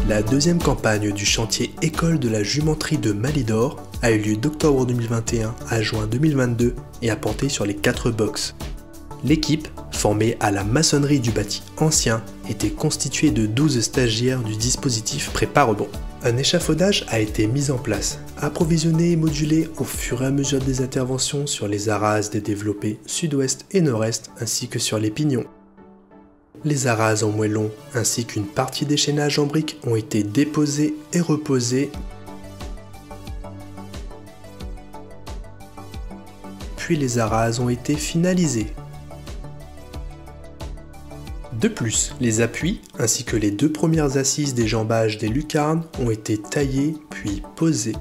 La deuxième campagne du chantier École de la jumenterie de Malidor a eu lieu d'octobre 2021 à juin 2022 et a porté sur les 4 box. L'équipe, formée à la maçonnerie du bâti ancien, était constituée de 12 stagiaires du dispositif Prépa-Rebond. Un échafaudage a été mis en place, approvisionné et modulé au fur et à mesure des interventions sur les arases des développés sud-ouest et nord-est ainsi que sur les pignons. Les arases en moellon ainsi qu'une partie des chaînages en briques ont été déposés et reposés. Puis les arases ont été finalisées. De plus, les appuis ainsi que les 2 premières assises des jambages des lucarnes ont été taillés puis posés.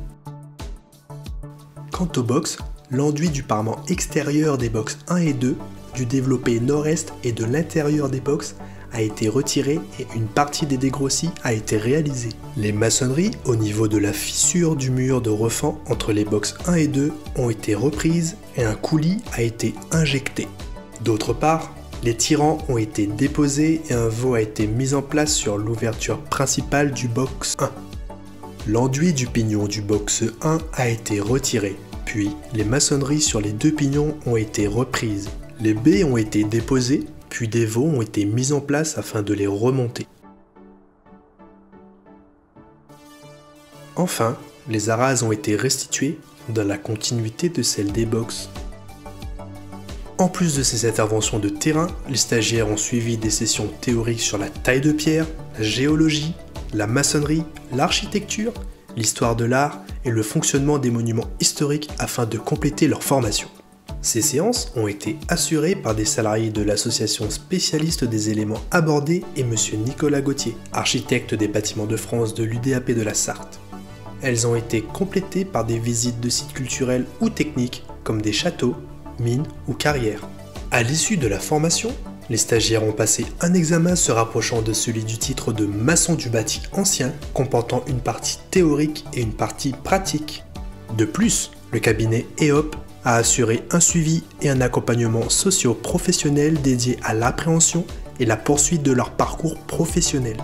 Quant aux box, l'enduit du parement extérieur des box 1 et 2, du développé nord-est et de l'intérieur des box a été retiré et une partie des dégrossis a été réalisée. Les maçonneries au niveau de la fissure du mur de refend entre les box 1 et 2 ont été reprises et un coulis a été injecté. D'autre part, les tirants ont été déposés et un veau a été mis en place sur l'ouverture principale du box 1. L'enduit du pignon du box 1 a été retiré, puis les maçonneries sur les 2 pignons ont été reprises. Les baies ont été déposées, puis des veaux ont été mis en place afin de les remonter. Enfin, les arases ont été restituées dans la continuité de celle des box. En plus de ces interventions de terrain, les stagiaires ont suivi des sessions théoriques sur la taille de pierre, la géologie, la maçonnerie, l'architecture, l'histoire de l'art et le fonctionnement des monuments historiques afin de compléter leur formation. Ces séances ont été assurées par des salariés de l'association spécialiste des éléments abordés et M. Nicolas Gauthier, architecte des bâtiments de France de l'UDAP de la Sarthe. Elles ont été complétées par des visites de sites culturels ou techniques comme des châteaux, mines ou carrières. À l'issue de la formation, les stagiaires ont passé un examen se rapprochant de celui du titre de maçon du bâti ancien, comportant une partie théorique et une partie pratique. De plus, le cabinet EOP a assuré un suivi et un accompagnement socio-professionnel dédié à l'appréhension et la poursuite de leur parcours professionnel.